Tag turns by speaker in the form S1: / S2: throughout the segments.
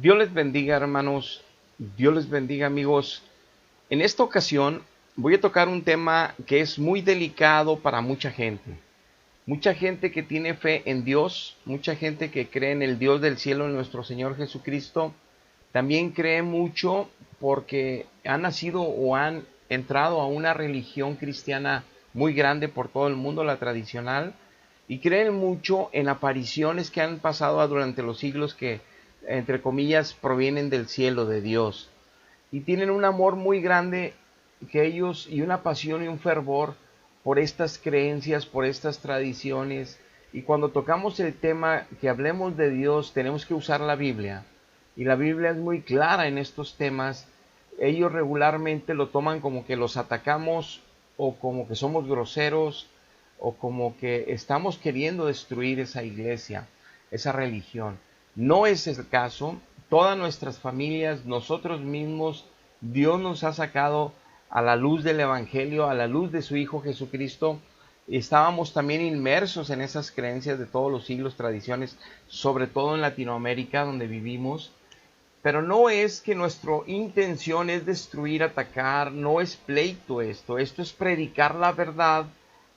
S1: Dios les bendiga, hermanos. Dios les bendiga, amigos. En esta ocasión voy a tocar un tema que es muy delicado para mucha gente. Mucha gente que tiene fe en Dios, mucha gente que cree en el Dios del cielo, en nuestro Señor Jesucristo, también cree mucho porque han nacido o han entrado a una religión cristiana muy grande por todo el mundo, la tradicional, y creen mucho en apariciones que han pasado durante los siglos que, entre comillas, provienen del cielo de Dios. Y tienen un amor muy grande que ellos, y una pasión y un fervor por estas creencias, por estas tradiciones. Y cuando tocamos el tema que hablemos de Dios, tenemos que usar la Biblia. Y la Biblia es muy clara en estos temas. Ellos regularmente lo toman como que los atacamos o como que somos groseros o como que estamos queriendo destruir esa iglesia, esa religión. No es el caso. Todas nuestras familias, nosotros mismos, Dios nos ha sacado a la luz del Evangelio, a la luz de su Hijo Jesucristo. Estábamos también inmersos en esas creencias de todos los siglos, tradiciones, sobre todo en Latinoamérica donde vivimos. Pero no es que nuestra intención es destruir, atacar, no es pleito esto es predicar la verdad,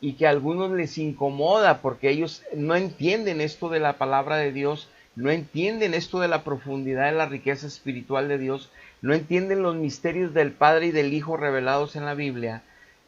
S1: y que a algunos les incomoda porque ellos no entienden esto de la palabra de Dios, no entienden esto de la profundidad de la riqueza espiritual de Dios, no entienden los misterios del Padre y del Hijo revelados en la Biblia.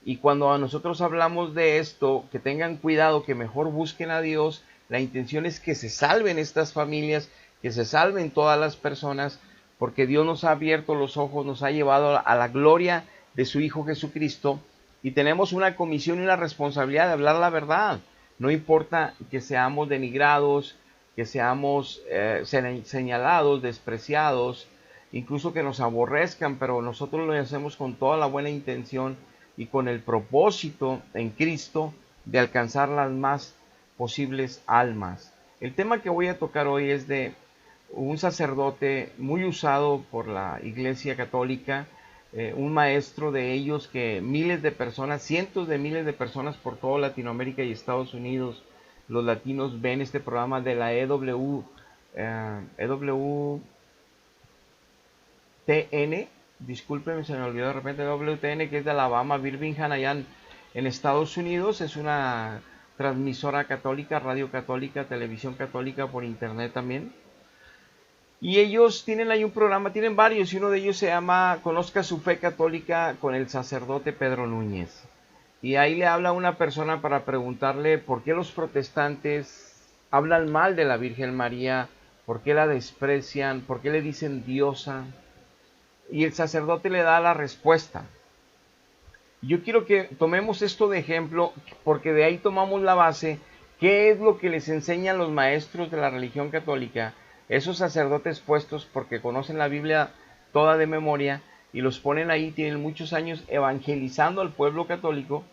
S1: Y cuando a nosotros hablamos de esto, que tengan cuidado, que mejor busquen a Dios, la intención es que se salven estas familias, que se salven todas las personas, porque Dios nos ha abierto los ojos, nos ha llevado a la gloria de su Hijo Jesucristo, y tenemos una comisión y una responsabilidad de hablar la verdad. No importa que seamos denigrados, que seamos señalados, despreciados, incluso que nos aborrezcan, pero nosotros lo hacemos con toda la buena intención y con el propósito en Cristo de alcanzar las más posibles almas. El tema que voy a tocar hoy es de un sacerdote muy usado por la Iglesia Católica, un maestro de ellos que miles de personas, cientos de miles de personas por toda Latinoamérica y Estados Unidos, los latinos ven este programa de la EWTN, discúlpenme, se me olvidó de repente, WTN, que es de Alabama, Birmingham, allá en Estados Unidos. Es una transmisora católica, radio católica, televisión católica por internet también. Y ellos tienen ahí un programa, tienen varios, y uno de ellos se llama Conozca su fe católica con el sacerdote Pedro Núñez. Y ahí le habla a una persona para preguntarle por qué los protestantes hablan mal de la Virgen María, por qué la desprecian, por qué le dicen diosa. Y el sacerdote le da la respuesta. Yo quiero que tomemos esto de ejemplo, porque de ahí tomamos la base. ¿Qué es lo que les enseñan los maestros de la religión católica? Esos sacerdotes puestos porque conocen la Biblia toda de memoria y los ponen ahí, tienen muchos años evangelizando al pueblo católico,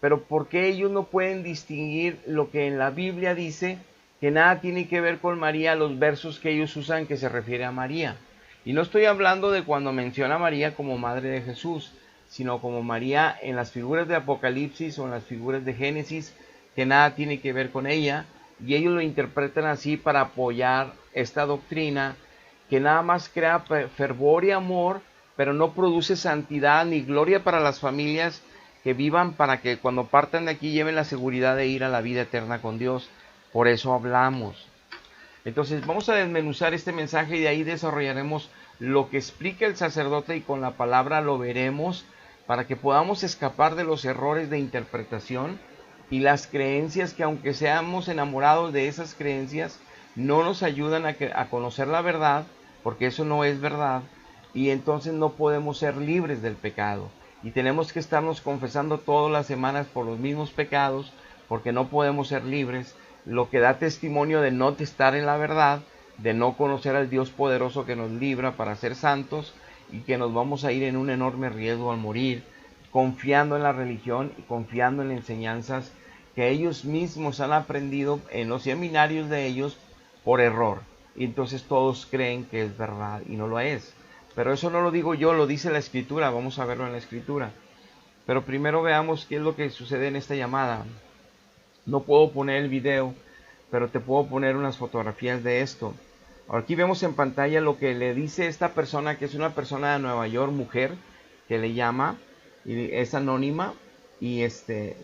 S1: pero ¿por qué ellos no pueden distinguir lo que en la Biblia dice, que nada tiene que ver con María, los versos que ellos usan que se refiere a María? Y no estoy hablando de cuando menciona a María como madre de Jesús, sino como María en las figuras de Apocalipsis o en las figuras de Génesis, que nada tiene que ver con ella, y ellos lo interpretan así para apoyar esta doctrina que nada más crea fervor y amor, pero no produce santidad ni gloria para las familias que vivan, para que cuando partan de aquí lleven la seguridad de ir a la vida eterna con Dios. Por eso hablamos. Entonces vamos a desmenuzar este mensaje y de ahí desarrollaremos lo que explica el sacerdote, y con la palabra lo veremos, para que podamos escapar de los errores de interpretación y las creencias que, aunque seamos enamorados de esas creencias, no nos ayudan a conocer la verdad, porque eso no es verdad, y entonces no podemos ser libres del pecado. Y tenemos que estarnos confesando todas las semanas por los mismos pecados, porque no podemos ser libres, lo que da testimonio de no estar en la verdad, de no conocer al Dios poderoso que nos libra para ser santos, y que nos vamos a ir en un enorme riesgo al morir, confiando en la religión y confiando en enseñanzas que ellos mismos han aprendido en los seminarios de ellos por error. Y entonces todos creen que es verdad y no lo es. Pero eso no lo digo yo, lo dice la Escritura. Vamos a verlo en la Escritura. Pero primero veamos qué es lo que sucede en esta llamada. No puedo poner el video, pero te puedo poner unas fotografías de esto. Ahora aquí vemos en pantalla lo que le dice esta persona, que es una persona de Nueva York, mujer, que le llama, y es anónima, y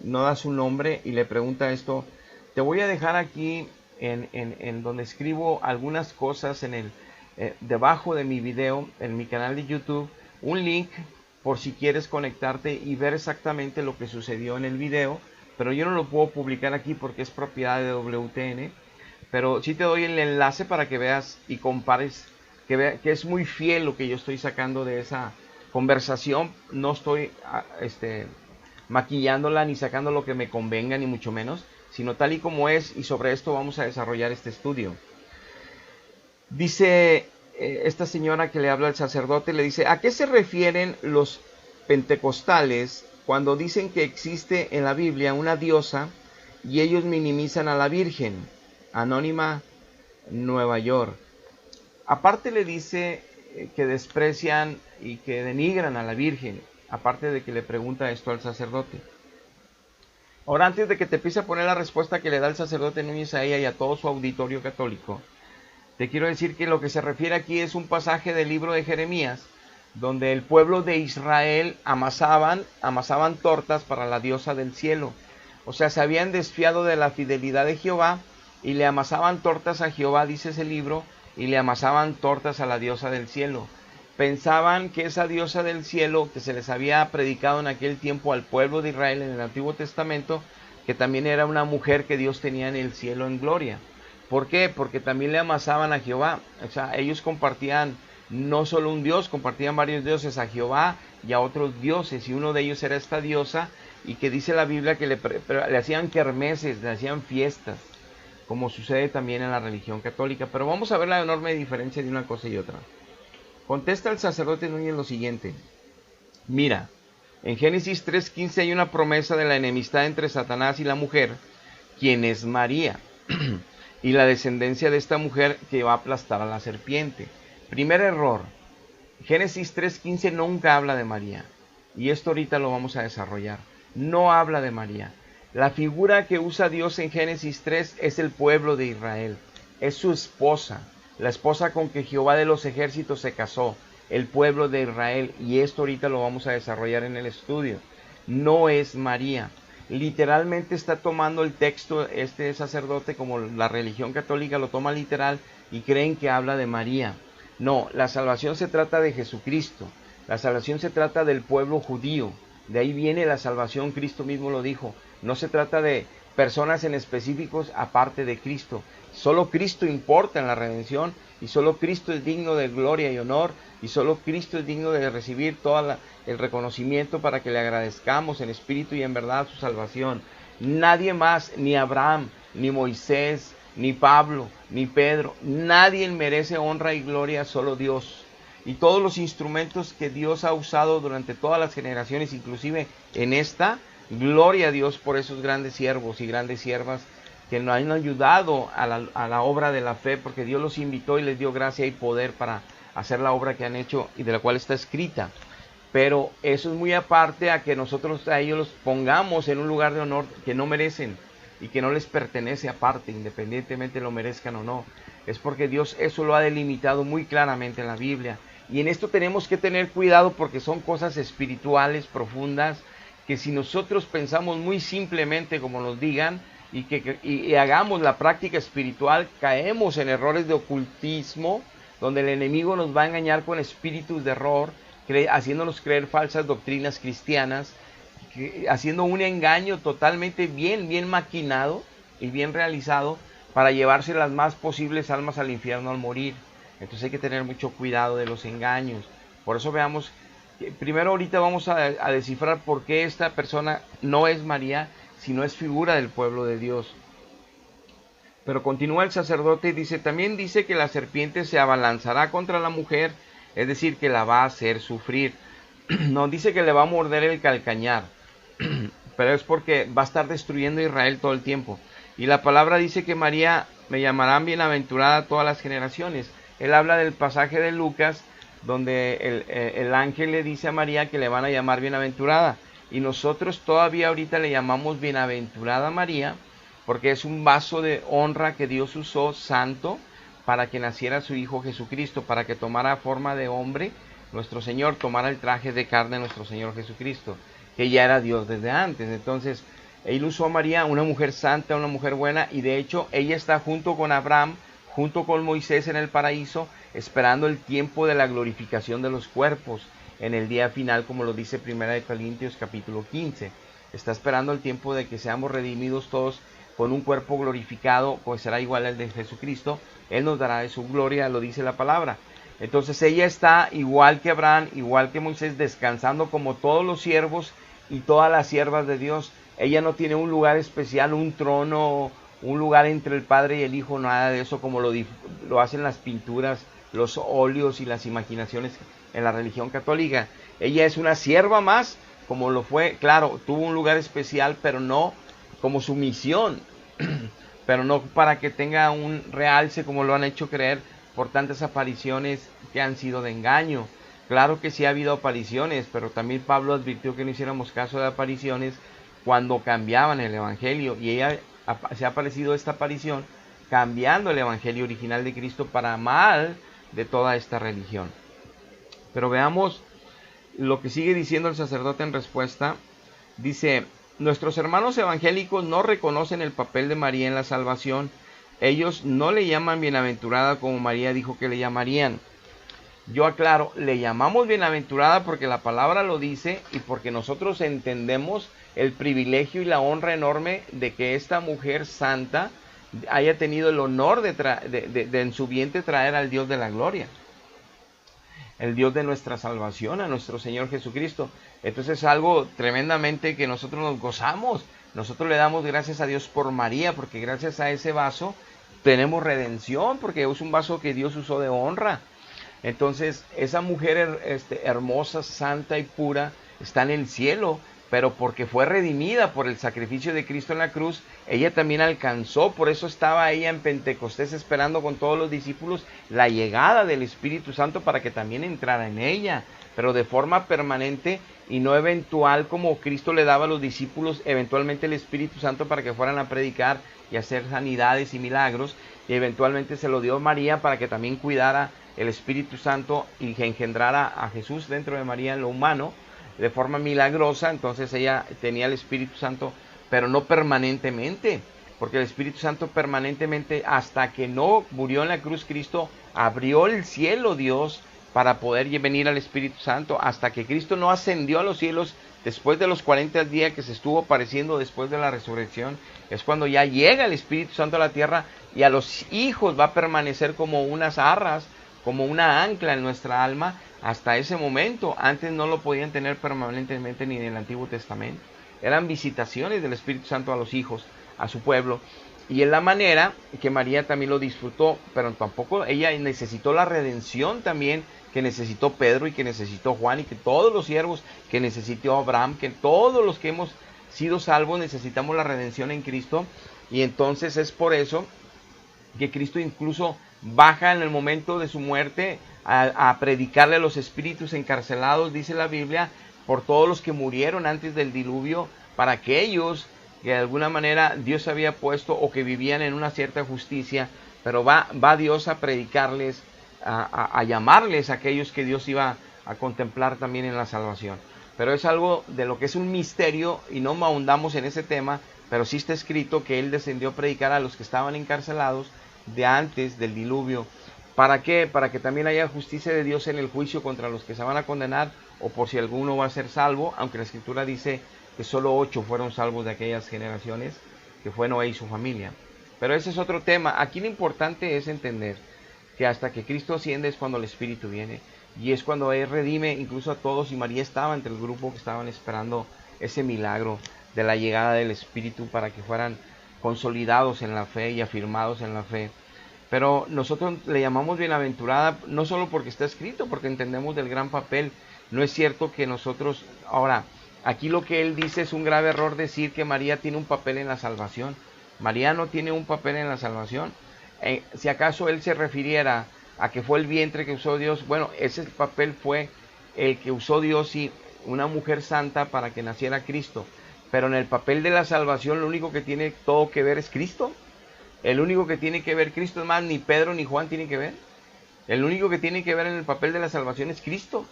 S1: no da su nombre, y le pregunta esto. Te voy a dejar aquí en donde escribo algunas cosas debajo de mi video, en mi canal de YouTube, un link por si quieres conectarte y ver exactamente lo que sucedió en el video, pero yo no lo puedo publicar aquí porque es propiedad de WTN, pero sí te doy el enlace para que veas y compares, que es muy fiel lo que yo estoy sacando de esa conversación. No estoy maquillándola ni sacando lo que me convenga, ni mucho menos, sino tal y como es, y sobre esto vamos a desarrollar este estudio. Dice esta señora que le habla al sacerdote, le dice: ¿a qué se refieren los pentecostales cuando dicen que existe en la Biblia una diosa y ellos minimizan a la Virgen? Anónima, Nueva York. Aparte le dice que desprecian y que denigran a la Virgen, aparte de que le pregunta esto al sacerdote. Ahora, antes de que te empiece a poner la respuesta que le da el sacerdote Núñez a ella y a todo su auditorio católico, te quiero decir que lo que se refiere aquí es un pasaje del libro de Jeremías, donde el pueblo de Israel amasaban tortas para la diosa del cielo. O sea, se habían desfiado de la fidelidad de Jehová y le amasaban tortas a Jehová, dice ese libro, y le amasaban tortas a la diosa del cielo. Pensaban que esa diosa del cielo, que se les había predicado en aquel tiempo al pueblo de Israel en el Antiguo Testamento, que también era una mujer que Dios tenía en el cielo en gloria. ¿Por qué? Porque también le amasaban a Jehová. O sea, ellos compartían no solo un Dios, compartían varios dioses, a Jehová y a otros dioses, y uno de ellos era esta diosa, y que dice la Biblia que le hacían kermeses, le hacían fiestas, como sucede también en la religión católica. Pero vamos a ver la enorme diferencia de una cosa y otra. Contesta el sacerdote Núñez lo siguiente: mira, en Génesis 3:15 hay una promesa de la enemistad entre Satanás y la mujer, quien es María, y la descendencia de esta mujer que va a aplastar a la serpiente. Primer error, Génesis 3:15 nunca habla de María, y esto ahorita lo vamos a desarrollar. No habla de María. La figura que usa Dios en Génesis 3 es el pueblo de Israel, es su esposa, la esposa con que Jehová de los ejércitos se casó, el pueblo de Israel, y esto ahorita lo vamos a desarrollar en el estudio. No es María. Literalmente está tomando el texto este sacerdote, como la religión católica lo toma literal, y creen que habla de María. No, la salvación se trata de Jesucristo, la salvación se trata del pueblo judío, de ahí viene la salvación, Cristo mismo lo dijo. No se trata de personas en específicos aparte de Cristo. Solo Cristo importa en la redención, y solo Cristo es digno de gloria y honor, y solo Cristo es digno de recibir todo el reconocimiento para que le agradezcamos en espíritu y en verdad su salvación. Nadie más, ni Abraham, ni Moisés, ni Pablo, ni Pedro, nadie merece honra y gloria, solo Dios. Y todos los instrumentos que Dios ha usado durante todas las generaciones, inclusive en esta, gloria a Dios por esos grandes siervos y grandes siervas que nos han ayudado a la obra de la fe, porque Dios los invitó y les dio gracia y poder para hacer la obra que han hecho y de la cual está escrita. Pero eso es muy aparte a que nosotros a ellos los pongamos en un lugar de honor que no merecen y que no les pertenece aparte, independientemente lo merezcan o no. Es porque Dios eso lo ha delimitado muy claramente en la Biblia. Y en esto tenemos que tener cuidado, porque son cosas espirituales profundas que si nosotros pensamos muy simplemente como nos digan y hagamos la práctica espiritual, caemos en errores de ocultismo, donde el enemigo nos va a engañar con espíritus de error, haciéndonos creer falsas doctrinas cristianas, haciendo un engaño totalmente bien maquinado y bien realizado para llevarse las más posibles almas al infierno al morir. Entonces hay que tener mucho cuidado de los engaños. Por eso veamos, primero ahorita vamos a descifrar por qué esta persona no es María, sino es figura del pueblo de Dios. Pero continúa el sacerdote y dice, también dice que la serpiente se abalanzará contra la mujer, es decir, que la va a hacer sufrir. No dice que le va a morder el calcañar, pero es porque va a estar destruyendo a Israel todo el tiempo. Y la palabra dice que María me llamarán bienaventurada todas las generaciones. Él habla del pasaje de Lucas, donde el ángel le dice a María que le van a llamar bienaventurada. Y nosotros todavía ahorita le llamamos bienaventurada María, porque es un vaso de honra que Dios usó, santo, para que naciera su Hijo Jesucristo, para que tomara forma de hombre, nuestro Señor tomara el traje de carne de nuestro Señor Jesucristo, que ya era Dios desde antes. Entonces, Él usó a María, una mujer santa, una mujer buena, y de hecho ella está junto con Abraham, junto con Moisés en el paraíso, esperando el tiempo de la glorificación de los cuerpos en el día final, como lo dice 1 Corintios capítulo 15. Está esperando el tiempo de que seamos redimidos todos con un cuerpo glorificado, pues será igual al de Jesucristo. Él nos dará de su gloria, lo dice la palabra. Entonces ella está igual que Abraham, igual que Moisés, descansando como todos los siervos y todas las siervas de Dios. Ella no tiene un lugar especial, un trono, un lugar entre el Padre y el Hijo, nada de eso como lo hacen las pinturas, los óleos y las imaginaciones en la religión católica. Ella es una sierva más, como lo fue, claro, tuvo un lugar especial, pero no como su misión, pero no para que tenga un realce como lo han hecho creer por tantas apariciones que han sido de engaño. Claro que sí ha habido apariciones, pero también Pablo advirtió que no hiciéramos caso de apariciones cuando cambiaban el evangelio, y ella se ha aparecido esta aparición cambiando el evangelio original de Cristo para mal de toda esta religión. Pero veamos lo que sigue diciendo el sacerdote en respuesta. Dice: nuestros hermanos evangélicos no reconocen el papel de María en la salvación. Ellos no le llaman bienaventurada como María dijo que le llamarían. Yo aclaro, le llamamos bienaventurada porque la palabra lo dice y porque nosotros entendemos el privilegio y la honra enorme de que esta mujer santa haya tenido el honor de en su vientre traer al Dios de la gloria, el Dios de nuestra salvación, a nuestro Señor Jesucristo. Entonces es algo tremendamente que nosotros nos gozamos. Nosotros le damos gracias a Dios por María, porque gracias a ese vaso tenemos redención, porque es un vaso que Dios usó de honra. Entonces esa mujer hermosa, santa y pura está en el cielo, pero porque fue redimida por el sacrificio de Cristo en la cruz, ella también alcanzó. Por eso estaba ella en Pentecostés esperando con todos los discípulos la llegada del Espíritu Santo para que también entrara en ella, pero de forma permanente y no eventual, como Cristo le daba a los discípulos eventualmente el Espíritu Santo para que fueran a predicar y hacer sanidades y milagros, y eventualmente se lo dio a María para que también cuidara el Espíritu Santo y que engendrara a Jesús dentro de María en lo humano de forma milagrosa. Entonces ella tenía el Espíritu Santo, pero no permanentemente, porque el Espíritu Santo permanentemente, hasta que no murió en la cruz Cristo, abrió el cielo Dios para poder venir al Espíritu Santo, hasta que Cristo no ascendió a los cielos. Después de los 40 días que se estuvo apareciendo después de la resurrección, es cuando ya llega el Espíritu Santo a la tierra, y a los hijos va a permanecer como unas arras, como una ancla en nuestra alma hasta ese momento. Antes no lo podían tener permanentemente ni en el Antiguo Testamento. Eran visitaciones del Espíritu Santo a los hijos, a su pueblo, y en la manera que María también lo disfrutó, pero tampoco ella necesitó la redención también que necesitó Pedro y que necesitó Juan y que todos los siervos, que necesitó Abraham, que todos los que hemos sido salvos necesitamos la redención en Cristo. Y entonces es por eso que Cristo incluso baja en el momento de su muerte a predicarle a los espíritus encarcelados, dice la Biblia, por todos los que murieron antes del diluvio, para aquellos que de alguna manera Dios había puesto o que vivían en una cierta justicia, pero va Dios a predicarles, a llamarles a aquellos que Dios iba a contemplar también en la salvación. Pero es algo de lo que es un misterio y no ahondamos en ese tema, pero sí está escrito que Él descendió a predicar a los que estaban encarcelados de antes del diluvio. ¿Para qué? Para que también haya justicia de Dios en el juicio contra los que se van a condenar, o por si alguno va a ser salvo, aunque la Escritura dice que solo 8 fueron salvos de aquellas generaciones, que fue Noé y su familia. Pero ese es otro tema. Aquí lo importante es entender que hasta que Cristo asciende es cuando el Espíritu viene, y es cuando Él redime incluso a todos, y María estaba entre el grupo que estaban esperando ese milagro de la llegada del Espíritu para que fueran consolidados en la fe y afirmados en la fe. Pero nosotros le llamamos bienaventurada no solo porque está escrito, porque entendemos del gran papel. No es cierto que nosotros, ahora, aquí lo que él dice es un grave error decir que María tiene un papel en la salvación. María no tiene un papel en la salvación. Si acaso él se refiriera a que fue el vientre que usó Dios, bueno, ese papel fue el que usó Dios y una mujer santa para que naciera Cristo. Pero en el papel de la salvación lo único que tiene todo que ver es Cristo. El único que tiene que ver Cristo, es más, ni Pedro ni Juan tienen que ver. El único que tiene que ver en el papel de la salvación es Cristo.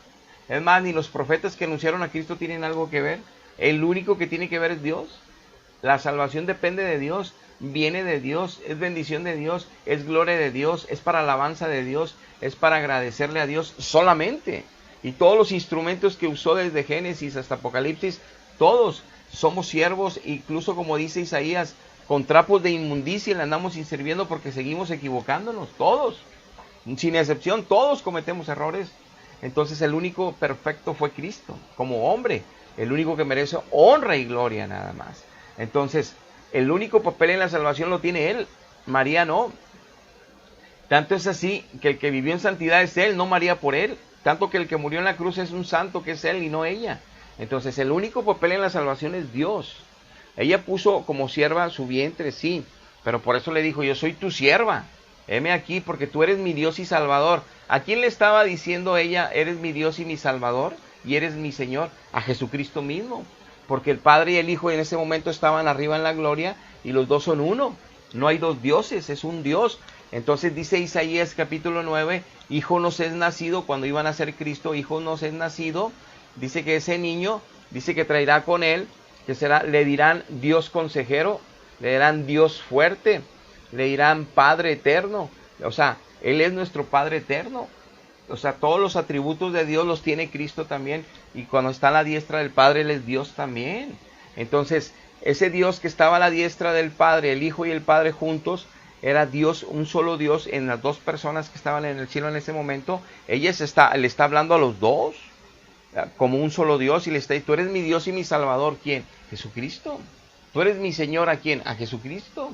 S1: Es más, ni los profetas que anunciaron a Cristo tienen algo que ver. El único que tiene que ver es Dios. La salvación depende de Dios, viene de Dios, es bendición de Dios, es gloria de Dios, es para alabanza de Dios, es para agradecerle a Dios solamente. Y todos los instrumentos que usó desde Génesis hasta Apocalipsis, todos somos siervos, incluso como dice Isaías, con trapos de inmundicia le andamos sirviendo porque seguimos equivocándonos, todos, sin excepción, todos cometemos errores. Entonces el único perfecto fue Cristo, como hombre, el único que merece honra y gloria nada más. Entonces, el único papel en la salvación lo tiene Él, María no. Tanto es así que el que vivió en santidad es Él, no María por Él. Tanto que el que murió en la cruz es un santo que es Él y no ella. Entonces, el único papel en la salvación es Dios. Ella puso como sierva su vientre, sí, pero por eso le dijo, yo soy tu sierva. Heme aquí porque tú eres mi Dios y Salvador. ¿A quién le estaba diciendo ella, eres mi Dios y mi Salvador? Y eres mi Señor. A Jesucristo mismo. Porque el Padre y el Hijo en ese momento estaban arriba en la gloria y los dos son uno. No hay dos dioses, es un Dios. Entonces dice Isaías capítulo 9, hijo nos es nacido, cuando iban a ser Cristo, hijo nos es nacido. Dice que ese niño, dice que traerá con él, que será, le dirán Dios consejero, le dirán Dios fuerte, le dirán Padre eterno. O sea, Él es nuestro Padre eterno. O sea, todos los atributos de Dios los tiene Cristo también. Y cuando está a la diestra del Padre, Él es Dios también. Entonces, ese Dios que estaba a la diestra del Padre, el Hijo y el Padre juntos, era Dios, un solo Dios en las dos personas que estaban en el cielo en ese momento. Le está hablando a los dos, como un solo Dios, y le está diciendo, tú eres mi Dios y mi Salvador. ¿Quién? Jesucristo. Tú eres mi Señor, ¿a quién? A Jesucristo.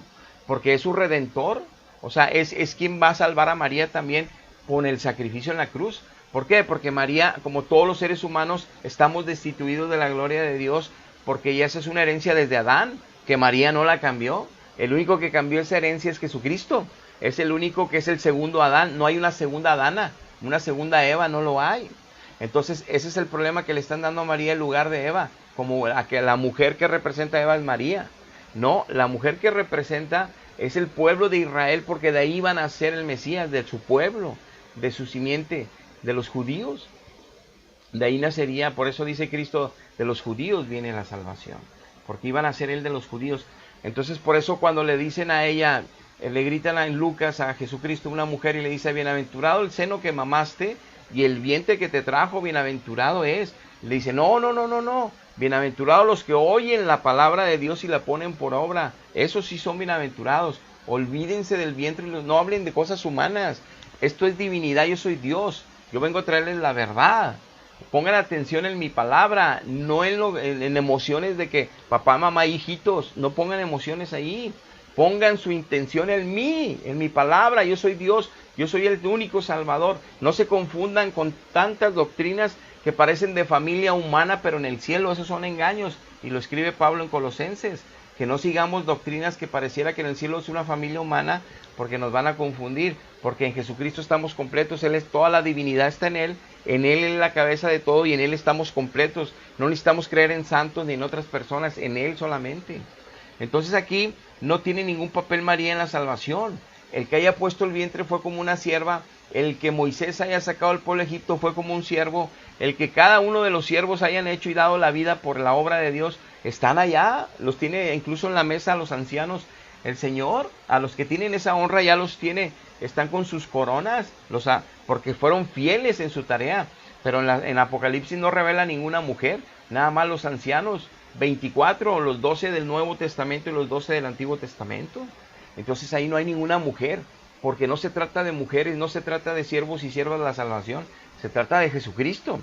S1: Porque es su Redentor. O sea, es quien va a salvar a María también con el sacrificio en la cruz. ¿Por qué? Porque María, como todos los seres humanos, estamos destituidos de la gloria de Dios, porque ya esa es una herencia desde Adán, que María no la cambió. El único que cambió esa herencia es Jesucristo. Es el único que es el segundo Adán. No hay una segunda Adana, una segunda Eva, no lo hay. Entonces, ese es el problema, que le están dando a María el lugar de Eva, como a que la mujer que representa a Eva es María. No, la mujer que representa es el pueblo de Israel, porque de ahí van a ser el Mesías, de su pueblo, de su simiente, de los judíos. De ahí nacería, por eso dice Cristo, de los judíos viene la salvación, porque iban a ser él de los judíos. Entonces, por eso cuando le dicen a ella, le gritan en Lucas a Jesucristo, una mujer, y le dice, bienaventurado el seno que mamaste y el vientre que te trajo, bienaventurado es. Le dice, no, bienaventurados los que oyen la palabra de Dios y la ponen por obra. Esos sí son bienaventurados. Olvídense del vientre, no hablen de cosas humanas. Esto es divinidad, yo soy Dios. Yo vengo a traerles la verdad. Pongan atención en mi palabra, no en emociones de que papá, mamá, hijitos. No pongan emociones ahí. Pongan su intención en mí, en mi palabra. Yo soy Dios, yo soy el único Salvador. No se confundan con tantas doctrinas que parecen de familia humana, pero en el cielo esos son engaños. Y lo escribe Pablo en Colosenses. Que no sigamos doctrinas que pareciera que en el cielo es una familia humana, porque nos van a confundir. Porque en Jesucristo estamos completos, Él es toda la divinidad, está en Él es la cabeza de todo y en Él estamos completos. No necesitamos creer en santos ni en otras personas, en Él solamente. Entonces aquí no tiene ningún papel María en la salvación. El que haya puesto el vientre fue como una sierva. El que Moisés haya sacado al pueblo de Egipto fue como un siervo. El que cada uno de los siervos hayan hecho y dado la vida por la obra de Dios, están allá. Los tiene incluso en la mesa a los ancianos. El Señor, a los que tienen esa honra ya los tiene, están con sus coronas, porque fueron fieles en su tarea. Pero en Apocalipsis no revela ninguna mujer, nada más los ancianos, 24, los 12 del Nuevo Testamento y los 12 del Antiguo Testamento. Entonces ahí no hay ninguna mujer, porque no se trata de mujeres, no se trata de siervos y siervas de la salvación, se trata de Jesucristo.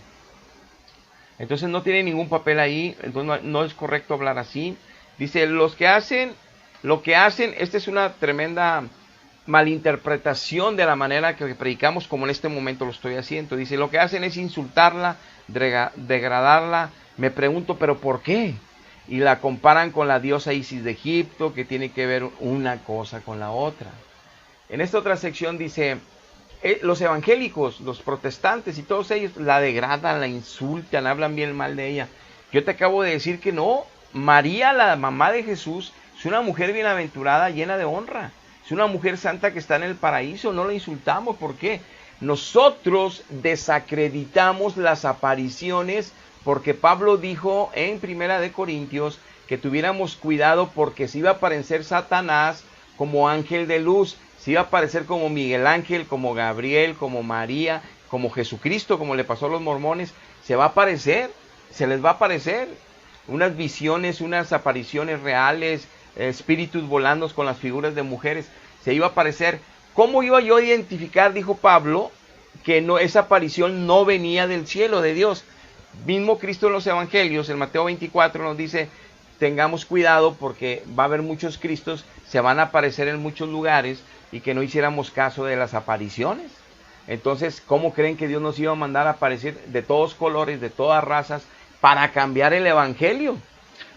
S1: Entonces no tiene ningún papel ahí, entonces no es correcto hablar así. Dice, lo que hacen, esta es una tremenda malinterpretación de la manera que predicamos, como en este momento lo estoy haciendo. Dice, lo que hacen es insultarla, degradarla. Me pregunto, ¿pero por qué? Y la comparan con la diosa Isis de Egipto, que tiene que ver una cosa con la otra. En esta otra sección dice, los evangélicos, los protestantes y todos ellos la degradan, la insultan, hablan bien mal de ella. Yo te acabo de decir que no. María, la mamá de Jesús, es una mujer bienaventurada, llena de honra. Es una mujer santa que está en el paraíso, no la insultamos. ¿Por qué? Nosotros desacreditamos las apariciones porque Pablo dijo en Primera de Corintios que tuviéramos cuidado porque se iba a aparecer Satanás como ángel de luz, se iba a aparecer como Miguel Ángel, como Gabriel, como María, como Jesucristo, como le pasó a los mormones. Se va a aparecer, se les va a aparecer unas visiones, unas apariciones reales, espíritus volando con las figuras de mujeres. Se iba a aparecer. ¿Cómo iba yo a identificar, dijo Pablo, que no, esa aparición no venía del cielo, de Dios? Mismo Cristo en los evangelios, en Mateo 24 nos dice, tengamos cuidado porque va a haber muchos Cristos, se van a aparecer en muchos lugares, y que no hiciéramos caso de las apariciones. Entonces, ¿cómo creen que Dios nos iba a mandar a aparecer de todos colores, de todas razas, para cambiar el evangelio?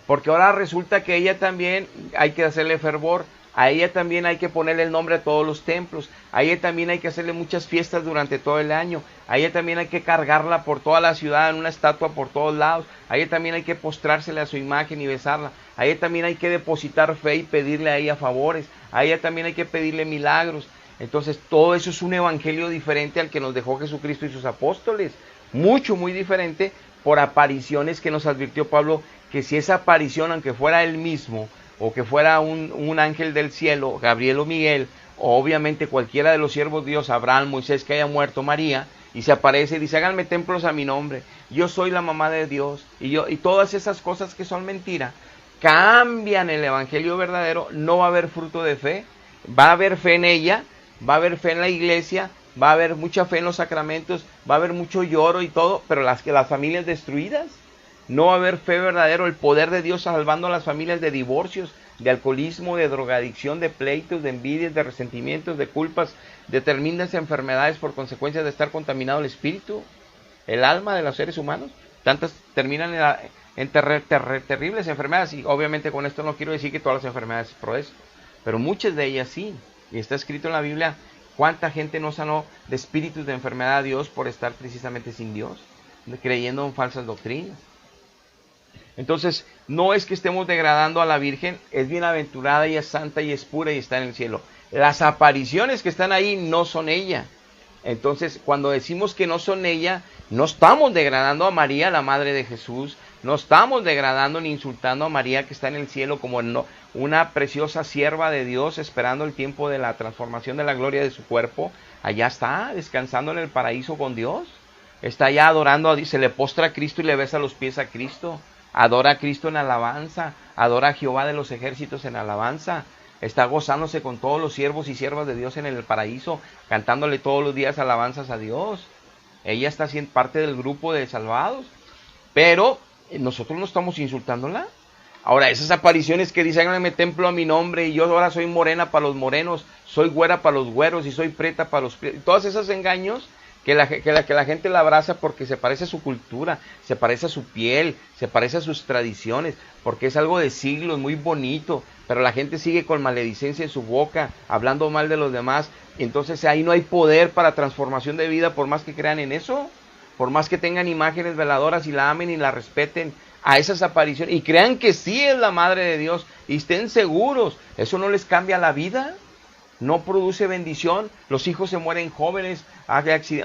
S1: Porque ahora resulta que ella también hay que hacerle fervor, a ella también hay que ponerle el nombre a todos los templos, a ella también hay que hacerle muchas fiestas durante todo el año, a ella también hay que cargarla por toda la ciudad en una estatua por todos lados, a ella también hay que postrársele a su imagen y besarla, a ella también hay que depositar fe y pedirle a ella favores, a ella también hay que pedirle milagros. Entonces todo eso es un evangelio diferente al que nos dejó Jesucristo y sus apóstoles, muy diferente, por apariciones que nos advirtió Pablo, que si esa aparición, aunque fuera él mismo, o que fuera un ángel del cielo, Gabriel o Miguel, o obviamente cualquiera de los siervos de Dios, Abraham, Moisés, que haya muerto, María, y se aparece y dice, háganme templos a mi nombre, yo soy la mamá de Dios, y todas esas cosas que son mentira, cambian el evangelio verdadero. No va a haber fruto de fe, va a haber fe en ella, va a haber fe en la iglesia, va a haber mucha fe en los sacramentos, va a haber mucho lloro y todo, pero las familias destruidas. No va a haber fe verdadero, el poder de Dios salvando a las familias de divorcios, de alcoholismo, de drogadicción, de pleitos, de envidias, de resentimientos, de culpas, de tremendas enfermedades por consecuencia de estar contaminado el espíritu, el alma de los seres humanos. Tantas terminan en terribles enfermedades, y obviamente con esto no quiero decir que todas las enfermedades por eso, pero muchas de ellas sí, y está escrito en la Biblia cuánta gente no sanó de espíritus de enfermedad a Dios por estar precisamente sin Dios, creyendo en falsas doctrinas. Entonces, no es que estemos degradando a la Virgen, es bienaventurada y es santa y es pura y está en el cielo. Las apariciones que están ahí no son ella. Entonces, cuando decimos que no son ella, no estamos degradando a María, la madre de Jesús, no estamos degradando ni insultando a María que está en el cielo como una preciosa sierva de Dios esperando el tiempo de la transformación de la gloria de su cuerpo. Allá está, descansando en el paraíso con Dios. Está allá adorando a Dios, se le postra a Cristo y le besa los pies a Cristo. Adora a Cristo en alabanza, adora a Jehová de los ejércitos en alabanza, está gozándose con todos los siervos y siervas de Dios en el paraíso, cantándole todos los días alabanzas a Dios. Ella está siendo parte del grupo de salvados, pero nosotros no estamos insultándola. Ahora, esas apariciones que dicen, háganme templo a mi nombre, y yo ahora soy morena para los morenos, soy güera para los güeros, y soy preta para los prietos, todos esos engaños, que la gente la abraza porque se parece a su cultura, se parece a su piel, se parece a sus tradiciones, porque es algo de siglos, muy bonito, pero la gente sigue con maledicencia en su boca, hablando mal de los demás. Entonces ahí no hay poder para transformación de vida, por más que crean en eso, por más que tengan imágenes veladoras y la amen y la respeten a esas apariciones, y crean que sí es la madre de Dios, y estén seguros, eso no les cambia la vida. No produce bendición, los hijos se mueren jóvenes,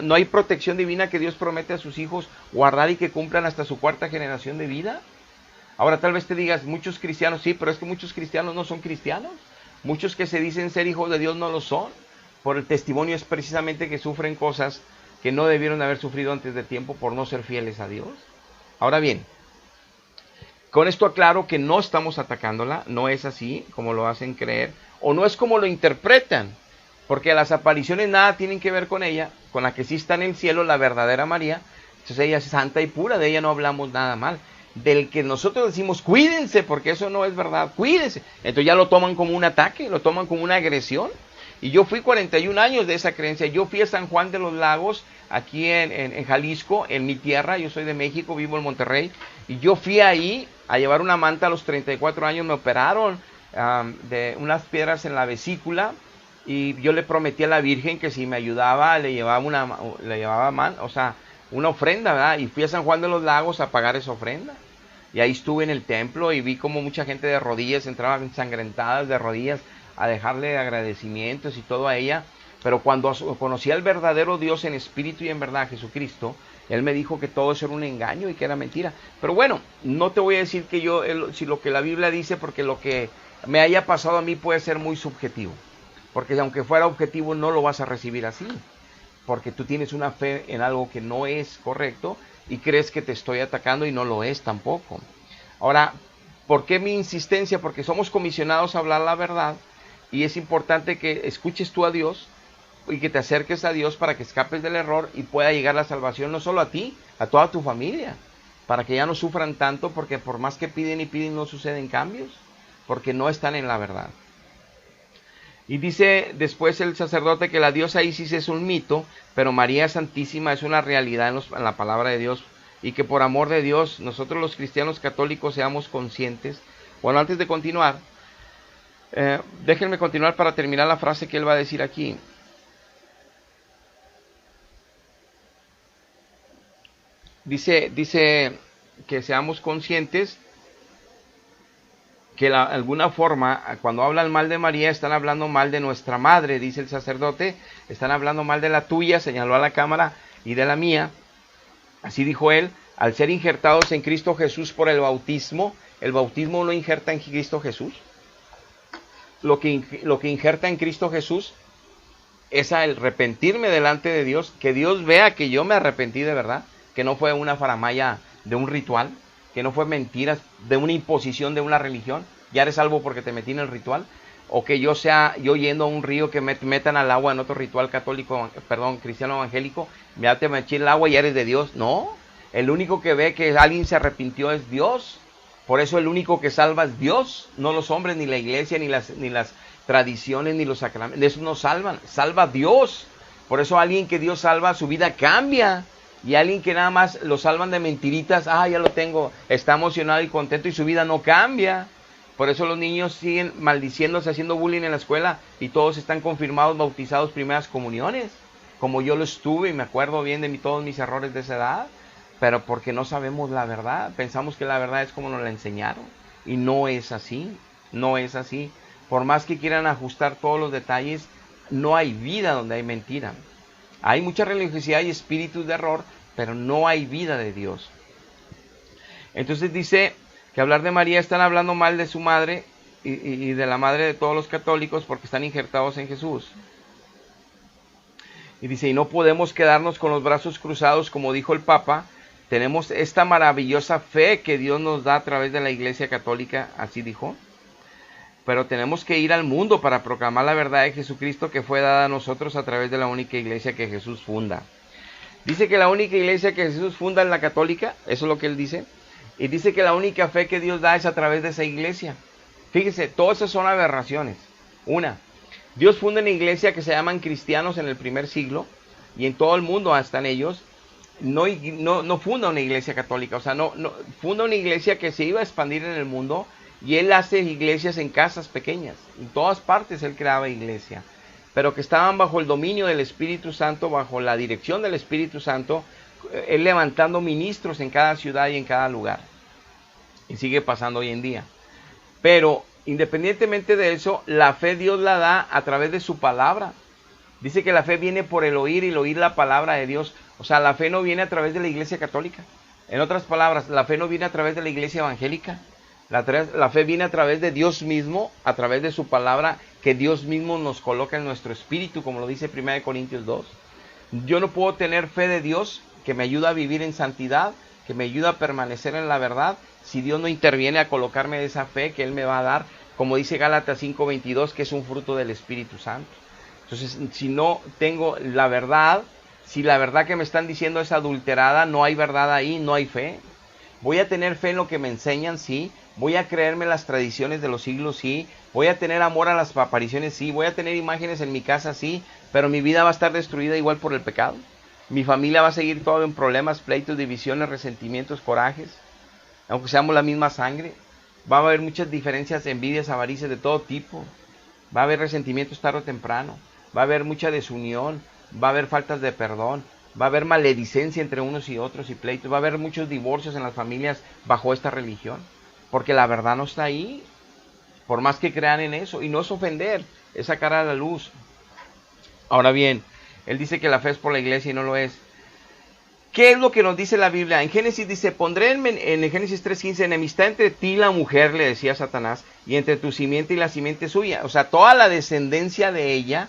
S1: no hay protección divina que Dios promete a sus hijos guardar y que cumplan hasta su 4ª generación de vida. Ahora tal vez te digas, muchos cristianos, sí, pero es que muchos cristianos no son cristianos. Muchos que se dicen ser hijos de Dios no lo son. Por el testimonio es precisamente que sufren cosas que no debieron haber sufrido antes de tiempo por no ser fieles a Dios. Ahora bien, con esto aclaro que no estamos atacándola, no es así como lo hacen creer, o no es como lo interpretan, porque las apariciones nada tienen que ver con ella, con la que sí está en el cielo, la verdadera María. Entonces ella es santa y pura, de ella no hablamos nada mal. Del que nosotros decimos, cuídense, porque eso no es verdad, cuídense. Entonces ya lo toman como un ataque, lo toman como una agresión. Y yo fui 41 años de esa creencia. Yo fui a San Juan de los Lagos, aquí en Jalisco, en mi tierra. Yo soy de México, vivo en Monterrey. Y yo fui ahí a llevar una manta a los 34 años. Me operaron de unas piedras en la vesícula. Y yo le prometí a la Virgen que si me ayudaba, le llevaba una ofrenda, ¿verdad? Y fui a San Juan de los Lagos a pagar esa ofrenda. Y ahí estuve en el templo y vi como mucha gente de rodillas entraba ensangrentadas de rodillas a dejarle agradecimientos y todo a ella, pero cuando conocí al verdadero Dios en espíritu y en verdad, Jesucristo, Él me dijo que todo eso era un engaño y que era mentira. Pero bueno, no te voy a decir que si lo que la Biblia dice, porque lo que me haya pasado a mí puede ser muy subjetivo. Porque aunque fuera objetivo, no lo vas a recibir así. Porque tú tienes una fe en algo que no es correcto y crees que te estoy atacando y no lo es tampoco. Ahora, ¿por qué mi insistencia? Porque somos comisionados a hablar la verdad y es importante que escuches tú a Dios y que te acerques a Dios para que escapes del error y pueda llegar la salvación no solo a ti, a toda tu familia, para que ya no sufran tanto, porque por más que piden y piden no suceden cambios, porque no están en la verdad. Y dice después el sacerdote que la diosa Isis es un mito, pero María Santísima es una realidad en la palabra de Dios, y que por amor de Dios nosotros los cristianos católicos seamos conscientes. Bueno, antes de continuar, déjenme continuar para terminar la frase que él va a decir aquí. Dice que seamos conscientes que de alguna forma, cuando hablan mal de María, están hablando mal de nuestra madre, dice el sacerdote, están hablando mal de la tuya, señaló a la cámara, y de la mía. Así dijo él, al ser injertados en Cristo Jesús por el bautismo no injerta en Cristo Jesús. Lo que injerta en Cristo Jesús es el arrepentirme delante de Dios, que Dios vea que yo me arrepentí de verdad, que no fue una faramaya de un ritual, que no fue mentiras de una imposición de una religión, ya eres salvo porque te metí en el ritual, o que yo yendo a un río que me metan al agua en otro ritual cristiano evangélico, ya te metí en el agua y ya eres de Dios. No, el único que ve que alguien se arrepintió es Dios. Por eso el único que salva es Dios, no los hombres, ni la iglesia, ni las tradiciones, ni los sacramentos. De eso no salvan, salva Dios. Por eso alguien que Dios salva, su vida cambia. Y alguien que nada más lo salvan de mentiritas, ya lo tengo, está emocionado y contento y su vida no cambia. Por eso los niños siguen maldiciéndose, haciendo bullying en la escuela y todos están confirmados, bautizados, primeras comuniones. Como yo lo estuve y me acuerdo bien de todos mis errores de esa edad, pero porque no sabemos la verdad. Pensamos que la verdad es como nos la enseñaron y no es así, no es así. Por más que quieran ajustar todos los detalles, no hay vida donde hay mentira. Hay mucha religiosidad y espíritus de error, pero no hay vida de Dios. Entonces dice que hablar de María están hablando mal de su madre y de la madre de todos los católicos porque están injertados en Jesús. Y dice, y no podemos quedarnos con los brazos cruzados, como dijo el Papa. Tenemos esta maravillosa fe que Dios nos da a través de la Iglesia Católica, así dijo. Pero tenemos que ir al mundo para proclamar la verdad de Jesucristo que fue dada a nosotros a través de la única iglesia que Jesús funda. Dice que la única iglesia que Jesús funda es la católica, eso es lo que él dice. Y dice que la única fe que Dios da es a través de esa iglesia. Fíjese, todas esas son aberraciones. Una, Dios funda una iglesia que se llaman cristianos en el primer siglo, y en todo el mundo están ellos. No funda una iglesia católica, o sea, no funda una iglesia que se iba a expandir en el mundo. Y él hace iglesias en casas pequeñas. En todas partes él creaba iglesia. Pero que estaban bajo el dominio del Espíritu Santo, bajo la dirección del Espíritu Santo, él levantando ministros en cada ciudad y en cada lugar. Y sigue pasando hoy en día. Pero independientemente de eso, la fe Dios la da a través de su palabra. Dice que la fe viene por el oír y el oír la palabra de Dios. O sea, la fe no viene a través de la iglesia católica. En otras palabras, la fe no viene a través de la iglesia evangélica. La fe viene a través de Dios mismo, a través de su palabra, que Dios mismo nos coloca en nuestro espíritu, como lo dice 1 Corintios 2. Yo no puedo tener fe de Dios que me ayuda a vivir en santidad, que me ayuda a permanecer en la verdad, si Dios no interviene a colocarme de esa fe que Él me va a dar, como dice Gálatas 5:22, que es un fruto del Espíritu Santo. Entonces, si no tengo la verdad, si la verdad que me están diciendo es adulterada, no hay verdad ahí, no hay fe. Voy a tener fe en lo que me enseñan, sí. Voy a creerme las tradiciones de los siglos, sí. Voy a tener amor a las apariciones, sí. Voy a tener imágenes en mi casa, sí. Pero mi vida va a estar destruida igual por el pecado. Mi familia va a seguir todo en problemas, pleitos, divisiones, resentimientos, corajes. Aunque seamos la misma sangre. Va a haber muchas diferencias, envidias, avaricias de todo tipo. Va a haber resentimientos tarde o temprano. Va a haber mucha desunión. Va a haber faltas de perdón. Va a haber maledicencia entre unos y otros y pleitos. Va a haber muchos divorcios en las familias bajo esta religión. Porque la verdad no está ahí. por más que crean en eso. Y no es ofender, es sacar a la luz. Ahora bien, él dice que la fe es por la iglesia y no lo es. ¿Qué es lo que nos dice la Biblia? En Génesis dice, pondré en Génesis 3:15, enemistad entre ti y la mujer, le decía Satanás, y entre tu simiente y la simiente suya. O sea, toda la descendencia de ella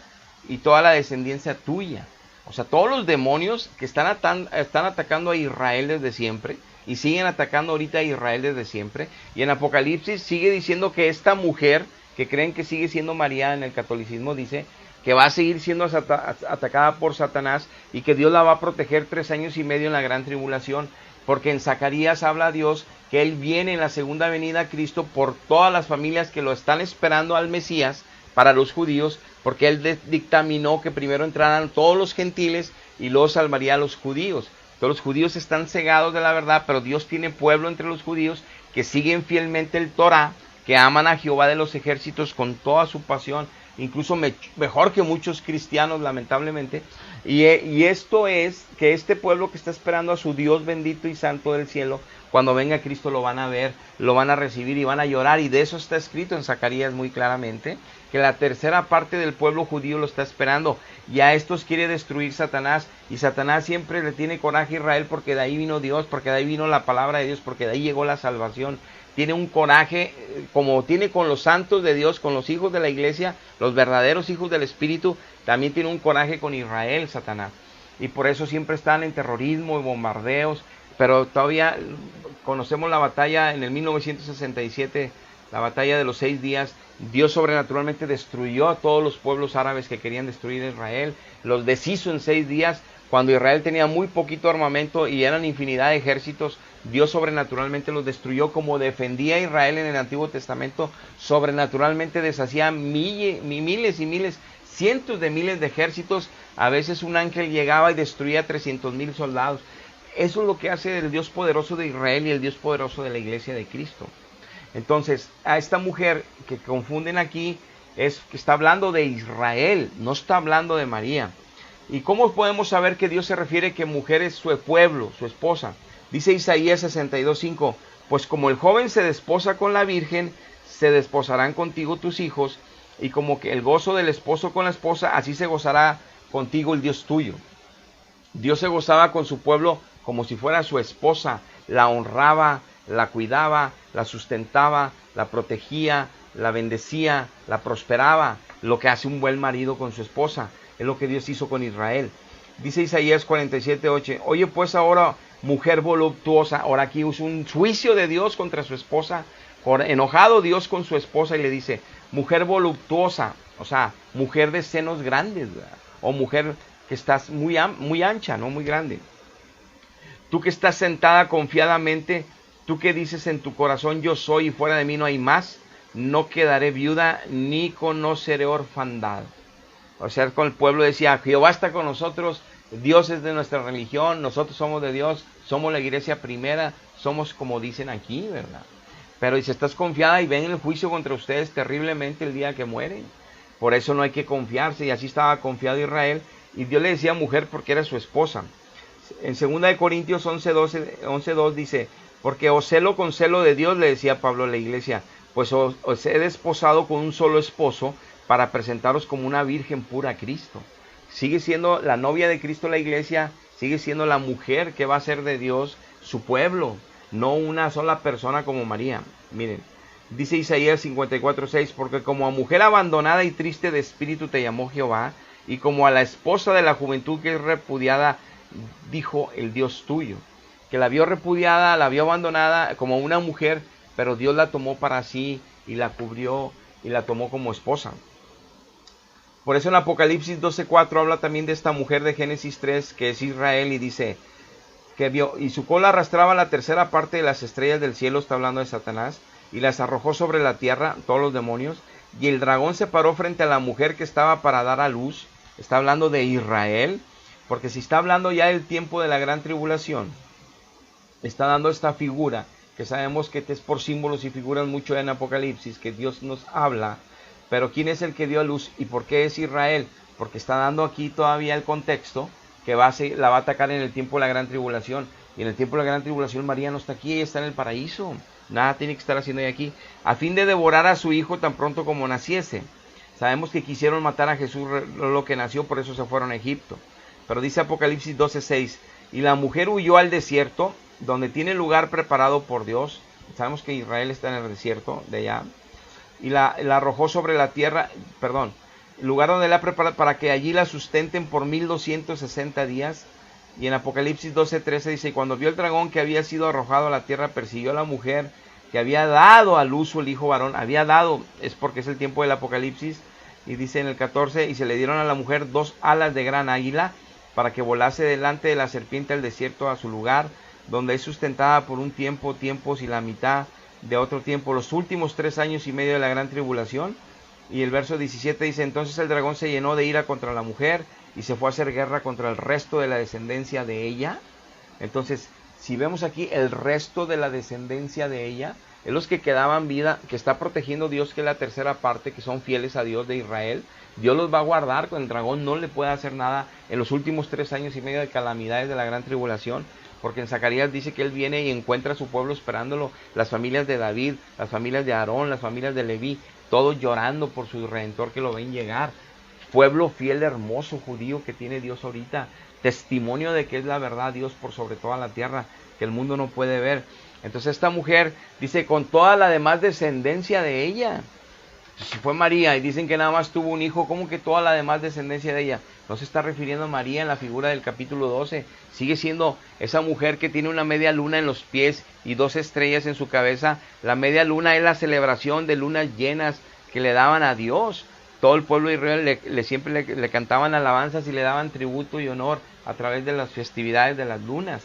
S1: y toda la descendencia tuya. O sea, todos los demonios que están atacando a Israel desde siempre, y siguen atacando ahorita a Israel desde siempre. Y en Apocalipsis sigue diciendo que esta mujer, que creen que sigue siendo María en el catolicismo, dice que va a seguir siendo atacada por Satanás y que Dios la va a proteger 3 años y medio en la gran tribulación, porque en Zacarías habla Dios que Él viene en la segunda venida a Cristo por todas las familias que lo están esperando al Mesías para los judíos, porque Él dictaminó que primero entraran todos los gentiles y luego salvaría a los judíos. Todos los judíos están cegados de la verdad, pero Dios tiene pueblo entre los judíos que siguen fielmente el Torah, que aman a Jehová de los ejércitos con toda su pasión, incluso mejor que muchos cristianos, lamentablemente. Y esto es que este pueblo que está esperando a su Dios bendito y santo del cielo, cuando venga Cristo lo van a ver, lo van a recibir y van a llorar. Y de eso está escrito en Zacarías muy claramente, que la tercera parte del pueblo judío lo está esperando. Y a estos quiere destruir Satanás. Y Satanás siempre le tiene coraje a Israel, porque de ahí vino Dios, porque de ahí vino la palabra de Dios, porque de ahí llegó la salvación. Tiene un coraje, como tiene con los santos de Dios, con los hijos de la iglesia, los verdaderos hijos del Espíritu, también tiene un coraje con Israel, Satanás. Y por eso siempre están en terrorismo y bombardeos. Pero todavía conocemos la batalla en el 1967, la batalla de los 6 días. Dios sobrenaturalmente destruyó a todos los pueblos árabes que querían destruir a Israel. Los deshizo en 6 días. Cuando Israel tenía muy poquito armamento y eran infinidad de ejércitos, Dios sobrenaturalmente los destruyó, como defendía a Israel en el Antiguo Testamento. Sobrenaturalmente deshacía miles y miles, cientos de miles de ejércitos. A veces un ángel llegaba y destruía 300,000 soldados. Eso es lo que hace el Dios poderoso de Israel y el Dios poderoso de la iglesia de Cristo. Entonces, a esta mujer que confunden aquí, es que está hablando de Israel, no está hablando de María. ¿Y cómo podemos saber que Dios se refiere que mujer es su pueblo, su esposa? Dice Isaías 62:5, pues como el joven se desposa con la virgen, se desposarán contigo tus hijos, y como que el gozo del esposo con la esposa, así se gozará contigo el Dios tuyo. Dios se gozaba con su pueblo como si fuera su esposa, la honraba, la cuidaba, la sustentaba, la protegía, la bendecía, la prosperaba, lo que hace un buen marido con su esposa. Es lo que Dios hizo con Israel. Dice Isaías 47:8, oye pues ahora, mujer voluptuosa. Ahora aquí usa un juicio de Dios contra su esposa. Enojado Dios con su esposa y le dice, mujer voluptuosa, o sea, mujer de senos grandes, ¿verdad? O mujer que estás muy ancha, no muy grande. Tú que estás sentada confiadamente, tú que dices en tu corazón, yo soy y fuera de mí no hay más, no quedaré viuda ni conoceré orfandad. O sea, con el pueblo decía, Jehová está con nosotros, Dios es de nuestra religión, nosotros somos de Dios, somos la iglesia primera, somos como dicen aquí, ¿verdad? Pero si estás confiada y ven el juicio contra ustedes terriblemente el día que mueren. Por eso no hay que confiarse, y así estaba confiado Israel, y Dios le decía mujer porque era su esposa. En 2 Corintios 11:2 dice, porque os celo con celo de Dios, le decía Pablo a la iglesia, pues os he desposado con un solo esposo, para presentaros como una virgen pura a Cristo. Sigue siendo la novia de Cristo la iglesia, sigue siendo la mujer que va a ser de Dios su pueblo, no una sola persona como María. Miren, dice Isaías 54:6, porque como a mujer abandonada y triste de espíritu te llamó Jehová, y como a la esposa de la juventud que es repudiada, dijo el Dios tuyo. Que la vio repudiada, la vio abandonada como una mujer, pero Dios la tomó para sí y la cubrió y la tomó como esposa. Por eso en Apocalipsis 12:4 habla también de esta mujer de Génesis 3, que es Israel, y dice que vio, y su cola arrastraba la tercera parte de las estrellas del cielo, está hablando de Satanás, y las arrojó sobre la tierra, todos los demonios, y el dragón se paró frente a la mujer que estaba para dar a luz. Está hablando de Israel, porque si está hablando ya del tiempo de la gran tribulación, está dando esta figura, que sabemos que es por símbolos y figuras mucho en Apocalipsis, que Dios nos habla. Pero ¿quién es el que dio a luz y por qué es Israel? Porque está dando aquí todavía el contexto que la va a atacar en el tiempo de la gran tribulación. Y en el tiempo de la gran tribulación María no está aquí, ella está en el paraíso. Nada tiene que estar haciendo ella aquí. A fin de devorar a su hijo tan pronto como naciese. Sabemos que quisieron matar a Jesús lo que nació, por eso se fueron a Egipto. Pero dice Apocalipsis 12:6, y la mujer huyó al desierto, donde tiene lugar preparado por Dios. Sabemos que Israel está en el desierto de allá. Y la arrojó sobre la tierra, lugar donde la preparó para que allí la sustenten por 1260 días. Y en Apocalipsis 12:13 dice, y cuando vio el dragón que había sido arrojado a la tierra, persiguió a la mujer que había dado a luz el hijo varón. Había dado, es porque es el tiempo del Apocalipsis. Y dice en el 14, y se le dieron a la mujer 2 alas de gran águila, para que volase delante de la serpiente al desierto, a su lugar, donde es sustentada por un tiempo, tiempos y la mitad de otro tiempo, los últimos 3 años y medio de la gran tribulación. Y el verso 17 dice, entonces el dragón se llenó de ira contra la mujer y se fue a hacer guerra contra el resto de la descendencia de ella. Entonces, si vemos aquí el resto de la descendencia de ella, es los que quedaban vida, que está protegiendo Dios, que es la tercera parte, que son fieles a Dios de Israel. Dios los va a guardar, con el dragón no le puede hacer nada en los últimos 3 años y medio de calamidades de la gran tribulación. Porque en Zacarías dice que él viene y encuentra a su pueblo esperándolo, las familias de David, las familias de Aarón, las familias de Leví, todos llorando por su Redentor que lo ven llegar. Pueblo fiel, hermoso, judío que tiene Dios ahorita, testimonio de que es la verdad Dios por sobre toda la tierra, que el mundo no puede ver. Entonces esta mujer dice, con toda la demás descendencia de ella. Si fue María y dicen que nada más tuvo un hijo, ¿cómo que toda la demás descendencia de ella? No se está refiriendo a María en la figura del capítulo 12. Sigue siendo esa mujer que tiene una media luna en los pies y 2 estrellas en su cabeza. La media luna es la celebración de lunas llenas que le daban a Dios. Todo el pueblo de Israel siempre le cantaban alabanzas y le daban tributo y honor a través de las festividades de las lunas.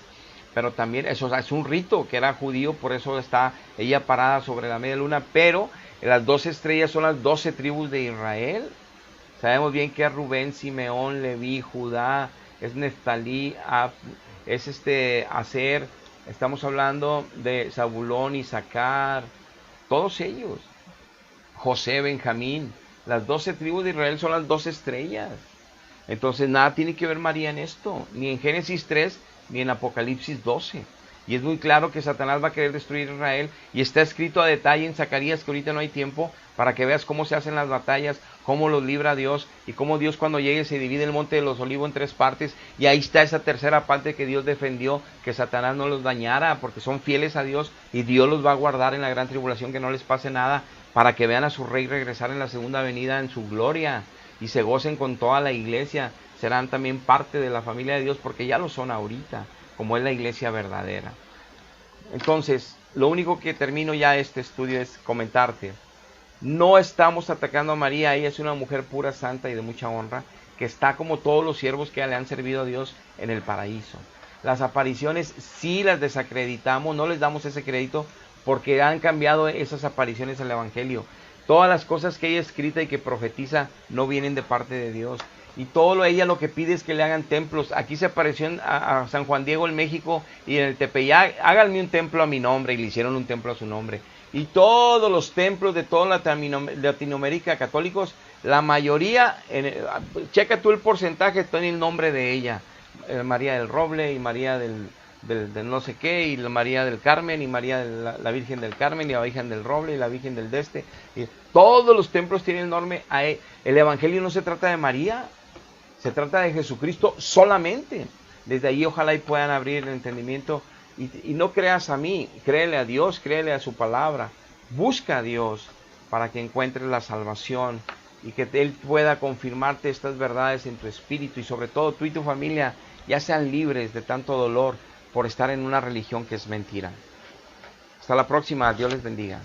S1: Pero también eso es un rito que era judío, por eso está ella parada sobre la media luna. Pero las 12 estrellas son las 12 tribus de Israel. Sabemos bien que es Rubén, Simeón, Leví, Judá, es Neftalí, es Aser. Estamos hablando de Zabulón, Isaacar, todos ellos. José, Benjamín. Las 12 tribus de Israel son las 12 estrellas. Entonces nada tiene que ver María en esto, ni en Génesis 3, ni en Apocalipsis 12. Y es muy claro que Satanás va a querer destruir a Israel. Y está escrito a detalle en Zacarías, que ahorita no hay tiempo, para que veas cómo se hacen las batallas, cómo los libra Dios, y cómo Dios cuando llegue se divide el monte de los olivos en 3 partes. Y ahí está esa tercera parte que Dios defendió, que Satanás no los dañara, porque son fieles a Dios, y Dios los va a guardar en la gran tribulación, que no les pase nada, para que vean a su rey regresar en la segunda venida en su gloria, y se gocen con toda la iglesia. Serán también parte de la familia de Dios, porque ya lo son ahorita, como es la iglesia verdadera. Entonces, lo único que termino ya este estudio es comentarte. No estamos atacando a María, ella es una mujer pura, santa y de mucha honra, que está como todos los siervos que le han servido a Dios en el paraíso. Las apariciones sí las desacreditamos, no les damos ese crédito, porque han cambiado esas apariciones al Evangelio. Todas las cosas que ella escrita y que profetiza no vienen de parte de Dios. Y ella lo que pide es que le hagan templos. Aquí se apareció a San Juan Diego en México y en el Tepeyac, háganme un templo a mi nombre, y le hicieron un templo a su nombre. Y todos los templos de toda Latinoamérica católicos, la mayoría, checa tú el porcentaje, está en el nombre de ella. María del Roble y María del no sé qué, y la María del Carmen, y María de la Virgen del Carmen, y la Virgen del Roble, y la Virgen del Deste. Y todos los templos tienen el nombre. El Evangelio no se trata de María, se trata de Jesucristo solamente. Desde ahí ojalá y puedan abrir el entendimiento. Y no creas a mí, créele a Dios, créele a su palabra. Busca a Dios para que encuentres la salvación y que Él pueda confirmarte estas verdades en tu espíritu, y sobre todo tú y tu familia ya sean libres de tanto dolor por estar en una religión que es mentira. Hasta la próxima, Dios les bendiga.